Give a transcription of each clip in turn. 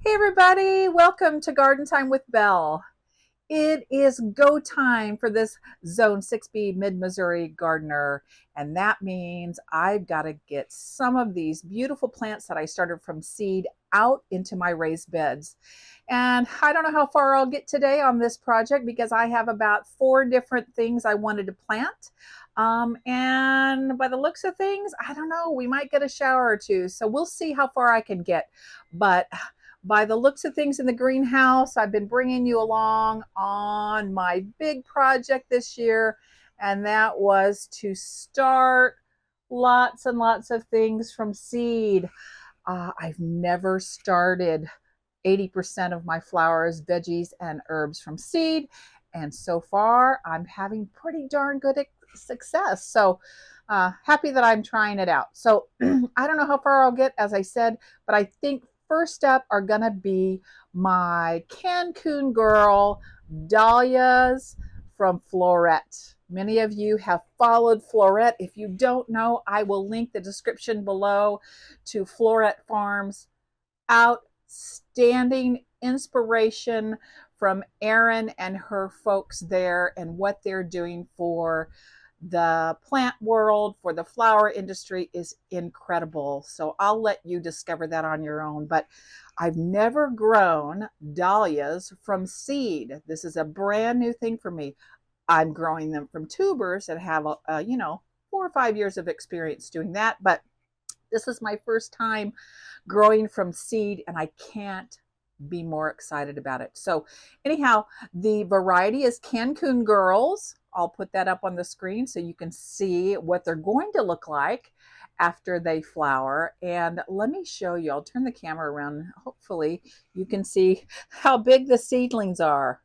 Hey everybody, welcome to Garden Time with Belle. It is go time for this Zone 6B Mid-Missouri gardener, and that means I've got to get some of these beautiful plants that I started from seed out into my raised beds. And I don't know how far I'll get today on this project because I have about 4 different things I wanted to plant. And by the looks of things, I don't know, we might get a shower or two. So we'll see how far I can get. But by the looks of things in the greenhouse, I've been bringing you along on my big project this year, and that was to start lots and lots of things from seed. I've never started 80% of my flowers, veggies, and herbs from seed, and so far I'm having pretty darn good success. So happy that I'm trying it out. So I don't know how far I'll get, as I said, but I think first up are going to be my Cancun Girl dahlias from Floret. Many of you have followed Floret. If you don't know, I will link the description below to Floret Farms. Outstanding inspiration from Erin and her folks there and what they're doing for the plant world, for the flower industry is incredible. So I'll let you discover that on your own. But I've never grown dahlias from seed. This is a brand new thing for me. I'm growing them from tubers and have, 4 or 5 years of experience doing that. But this is my first time growing from seed, and I can't be more excited about it. So anyhow, the variety is Cancun Girls. I'll put that up on the screen so you can see what they're going to look like after they flower. And let me show you, I'll turn the camera around. Hopefully you can see how big the seedlings are.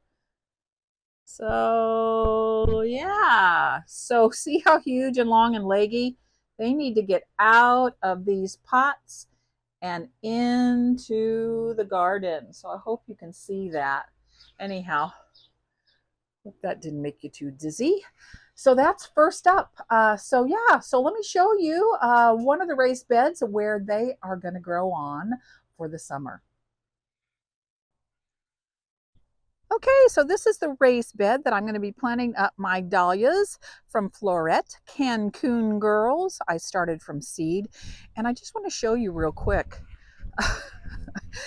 So yeah, so see how huge and long and leggy? They need to get out of these pots and into the garden. So I hope you can see that. Anyhow, hope that didn't make you too dizzy. So that's first up. So let me show you one of the raised beds where they are going to grow on for the summer. Okay, so this is the raised bed that I'm going to be planting up my dahlias from Floret, Cancun Girls. I started from seed, and I just want to show you real quick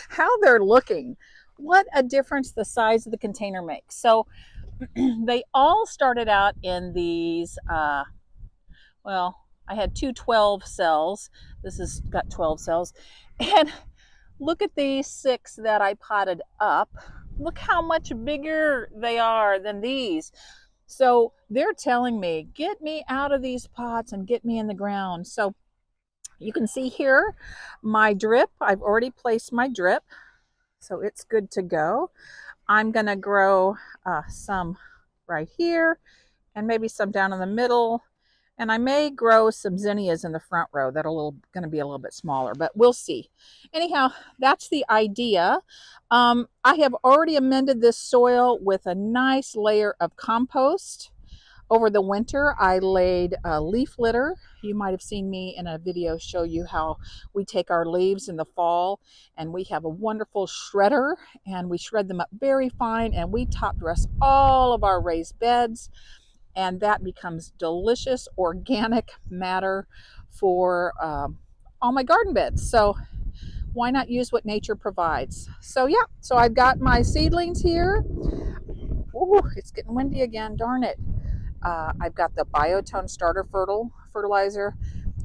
how they're looking. What a difference the size of the container makes. So they all started out in these, I had two 12 cells. This has got 12 cells. And look at these 6 that I potted up. Look how much bigger they are than these. So they're telling me, get me out of these pots and get me in the ground. So you can see here my drip. I've already placed my drip, so it's good to go. I'm going to grow some right here and maybe some down in the middle. And I may grow some zinnias in the front row that are going to be a little bit smaller, but we'll see. Anyhow, that's the idea. I have already amended this soil with a nice layer of compost. Over the winter, I laid a leaf litter. You might have seen me in a video show you how we take our leaves in the fall, and we have a wonderful shredder, and we shred them up very fine, and we top dress all of our raised beds, and that becomes delicious organic matter for all my garden beds. So why not use what nature provides? So yeah, so I've got my seedlings here. Ooh, it's getting windy again, darn it. I've got the Biotone starter fertilizer,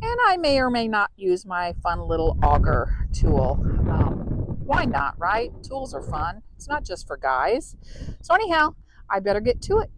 and I may or may not use my fun little auger tool. Why not, right? Tools are fun. It's not just for guys. So anyhow, I better get to it.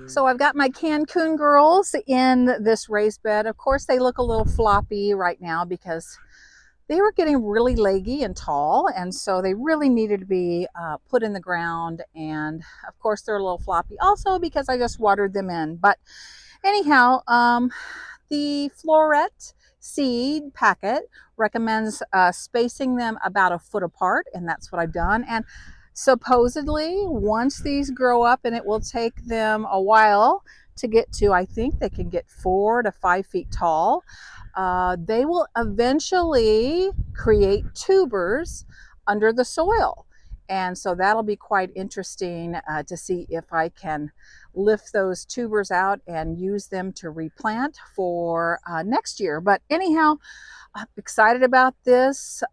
So I've got my Cancun girls in this raised bed. Of course, they look a little floppy right now because they were getting really leggy and tall, and so they really needed to be put in the ground. And of course, they're a little floppy also because I just watered them in. But anyhow, the Floret seed packet recommends spacing them about a foot apart, and that's what I've done. And supposedly, once these grow up, and it will take them a while to get to, I think they can get 4 to 5 feet tall, they will eventually create tubers under the soil. And so that'll be quite interesting to see if I can lift those tubers out and use them to replant for next year. But anyhow, I'm excited about this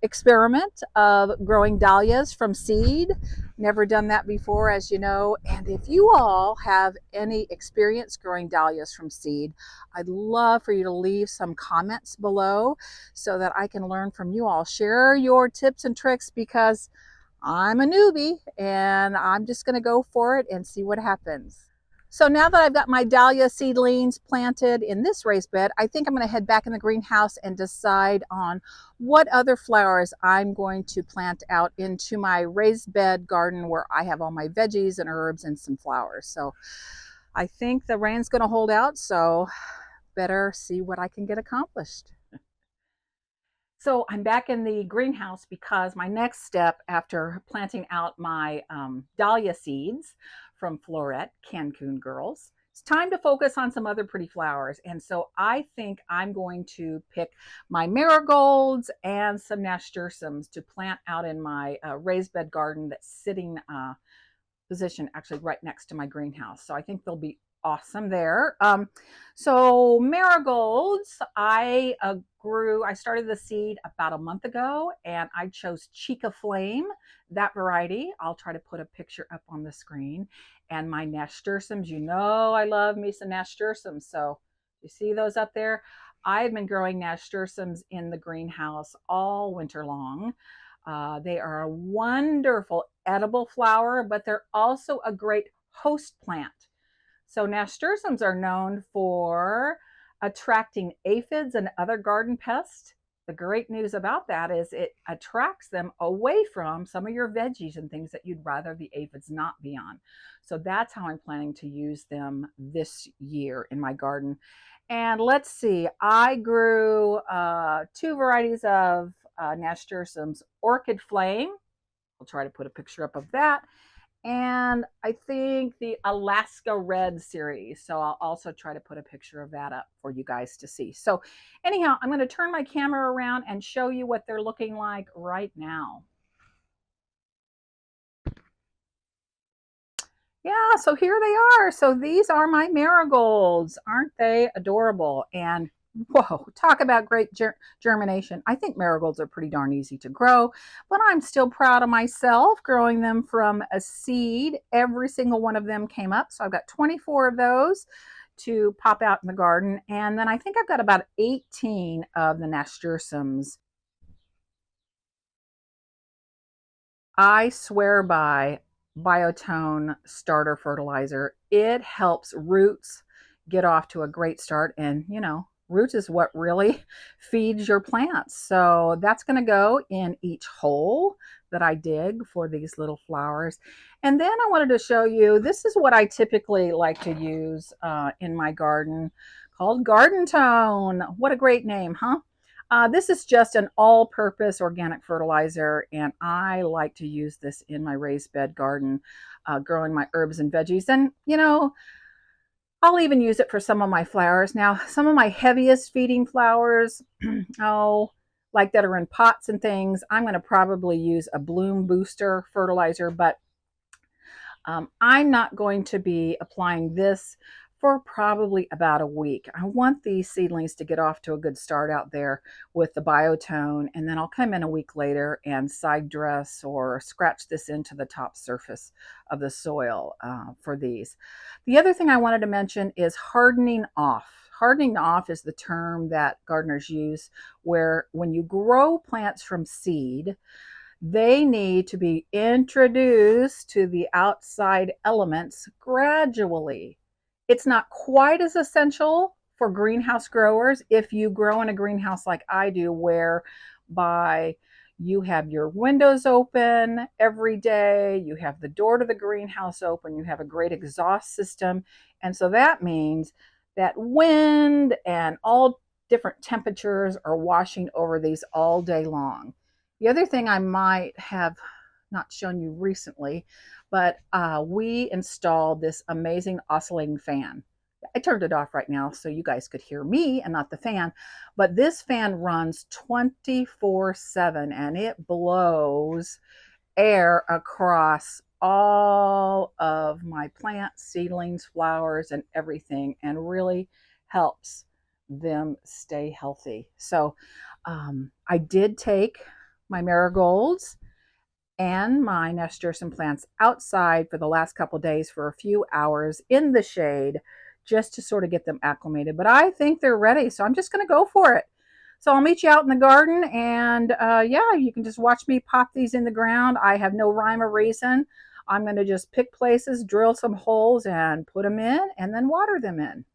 experiment of growing dahlias from seed. Never done that before, as you know. And if you all have any experience growing dahlias from seed, I'd love for you to leave some comments below so that I can learn from you all. Share your tips and tricks because I'm a newbie and I'm just going to go for it and see what happens. So now that I've got my dahlia seedlings planted in this raised bed, I think I'm going to head back in the greenhouse and decide on what other flowers I'm going to plant out into my raised bed garden where I have all my veggies and herbs and some flowers. So I think the rain's going to hold out, so better see what I can get accomplished. So I'm back in the greenhouse because my next step after planting out my dahlia seeds from Floret, Cancun girls, it's time to focus on some other pretty flowers. And so I think I'm going to pick my marigolds and some nasturtiums to plant out in my raised bed garden that's sitting position actually right next to my greenhouse. So I think they'll be awesome there. So marigolds, I started the seed about a month ago and I chose Chica Flame, that variety. I'll try to put a picture up on the screen. And my nasturtiums, you know I love me some nasturtiums. So you see those up there? I've been growing nasturtiums in the greenhouse all winter long. They are a wonderful edible flower, but they're also a great host plant. So nasturtiums are known for attracting aphids and other garden pests. The great news about that is it attracts them away from some of your veggies and things that you'd rather the aphids not be on. So that's how I'm planning to use them this year in my garden. And let's see, I grew 2 varieties of nasturtiums, Orchid Flame. I'll try to put a picture up of that. And I think the Alaska Red series. So I'll also try to put a picture of that up for you guys to see. So anyhow, I'm going to turn my camera around and show you what they're looking like right now. Yeah, so here they are. So these are my marigolds. Aren't they adorable? And whoa, talk about great germination. I think marigolds are pretty darn easy to grow, but I'm still proud of myself growing them from a seed. Every single one of them came up. So I've got 24 of those to pop out in the garden. And then I think I've got about 18 of the nasturtiums. I swear by Biotone starter fertilizer. It helps roots get off to a great start. And, you know, roots is what really feeds your plants. So that's going to go in each hole that I dig for these little flowers. And then I wanted to show you, this is what I typically like to use in my garden called Garden Tone. What a great name, huh? This is just an all-purpose organic fertilizer, and I like to use this in my raised bed garden, growing my herbs and veggies. And, you know, I'll even use it for some of my flowers. Now, some of my heaviest feeding flowers, like that are in pots and things, I'm going to probably use a bloom booster fertilizer, but I'm not going to be applying this for probably about a week. I want these seedlings to get off to a good start out there with the Biotone, and then I'll come in a week later and side dress or scratch this into the top surface of the soil for these. The other thing I wanted to mention is hardening off. Hardening off is the term that gardeners use where when you grow plants from seed, They need to be introduced to the outside elements gradually. It's not quite as essential for greenhouse growers if you grow in a greenhouse like I do, whereby you have your windows open every day, you have the door to the greenhouse open, you have a great exhaust system. And so that means that wind and all different temperatures are washing over these all day long. The other thing I might have not shown you recently, but we installed this amazing oscillating fan. I turned it off right now so you guys could hear me and not the fan. But this fan runs 24/7 and it blows air across all of my plants, seedlings, flowers, and everything, and really helps them stay healthy. So I did take my marigolds and my nasturtium plants outside for the last couple of days for a few hours in the shade just to sort of get them acclimated. But I think they're ready, so I'm just going to go for it. So I'll meet you out in the garden, and yeah, you can just watch me pop these in the ground. I have no rhyme or reason. I'm going to just pick places, drill some holes, and put them in, and then water them in.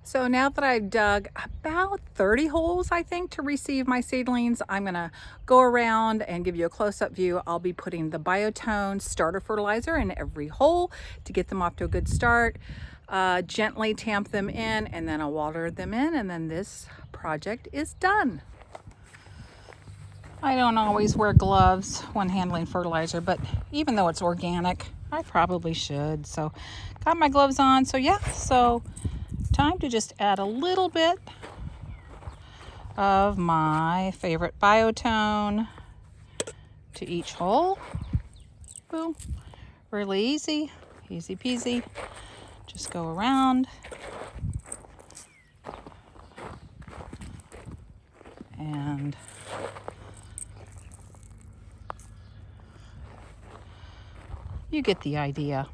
So now that I've dug about 30 holes, I think, to receive my seedlings, I'm gonna go around and give you a close-up view. I'll be putting the Biotone starter fertilizer in every hole to get them off to a good start. Gently tamp them in, and then I'll water them in, and then this project is done. I don't always wear gloves when handling fertilizer, but even though it's organic, I probably should. So got my gloves on. So yeah, so time to just add a little bit of my favorite Biotone to each hole. Boom. Really easy, easy peasy. Just go around and you get the idea.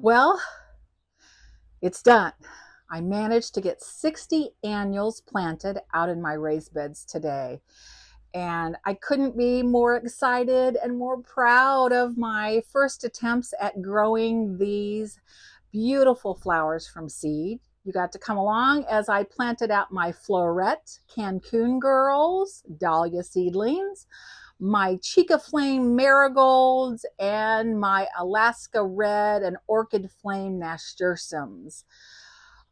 Well, it's done. I managed to get 60 annuals planted out in my raised beds today. And I couldn't be more excited and more proud of my first attempts at growing these beautiful flowers from seed. You got to come along as I planted out my Floret Cancun Girls, Dahlia Seedlings, my Chica Flame Marigolds, and my Alaska Red and Orchid Flame Nasturtiums.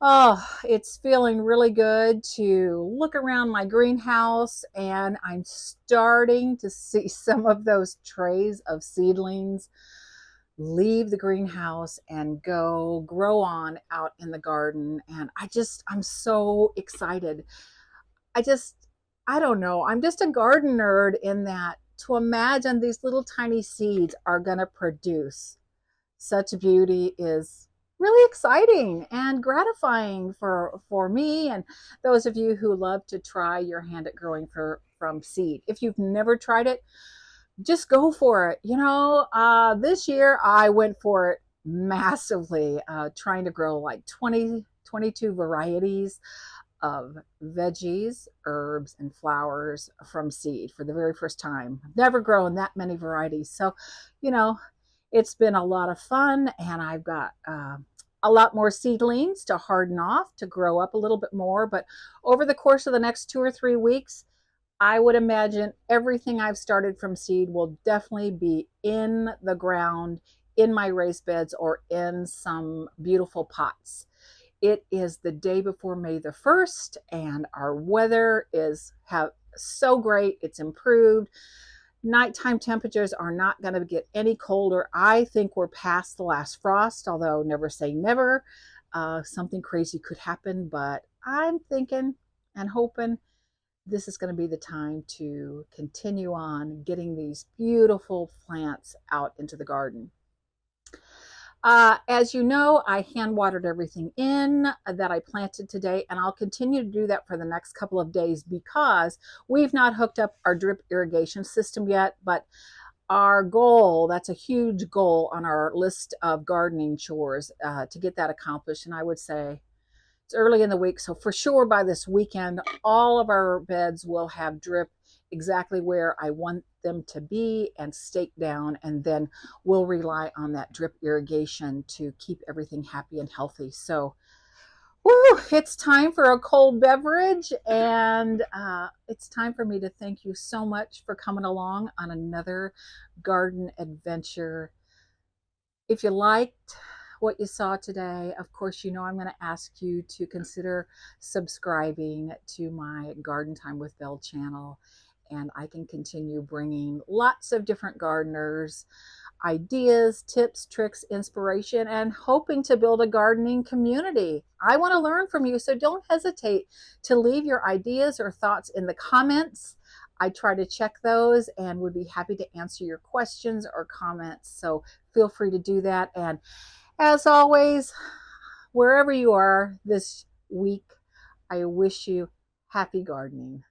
Oh, it's feeling really good to look around my greenhouse, and I'm starting to see some of those trays of seedlings leave the greenhouse and go grow on out in the garden. And I'm so excited. I just, I don't know. I'm just a garden nerd in that to imagine these little tiny seeds are going to produce such beauty is really exciting and gratifying for me and those of you who love to try your hand at growing from seed. If you've never tried it, just go for it. This year I went for it massively, trying to grow like 22 varieties of veggies, herbs, and flowers from seed for the very first time. I've never grown that many varieties. So, you know, it's been a lot of fun, and I've got a lot more seedlings to harden off to grow up a little bit more. But over the course of the next 2 or 3 weeks, I would imagine everything I've started from seed will definitely be in the ground, in my raised beds, or in some beautiful pots. It is the day before May the 1st, and our weather is so great. It's improved. Nighttime temperatures are not going to get any colder. I think we're past the last frost, although never say never. Something crazy could happen, but I'm thinking and hoping this is going to be the time to continue on getting these beautiful plants out into the garden. As you know, I hand watered everything in that I planted today, and I'll continue to do that for the next couple of days because we've not hooked up our drip irrigation system yet. But our goal, that's a huge goal on our list of gardening chores, to get that accomplished. And I would say it's early in the week, so for sure by this weekend, all of our beds will have drip exactly where I want them to be and staked down, and then we'll rely on that drip irrigation to keep everything happy and healthy. So, woo, it's time for a cold beverage, and it's time for me to thank you so much for coming along on another garden adventure. If you liked what you saw today, of course, I'm going to ask you to consider subscribing to my Garden Time with Belle channel, and I can continue bringing lots of different gardeners ideas, tips, tricks, inspiration, and hoping to build a gardening community. I want to learn from you, so don't hesitate to leave your ideas or thoughts in the comments. I try to check those and would be happy to answer your questions or comments. So feel free to do that. And as always, wherever you are this week, I wish you happy gardening.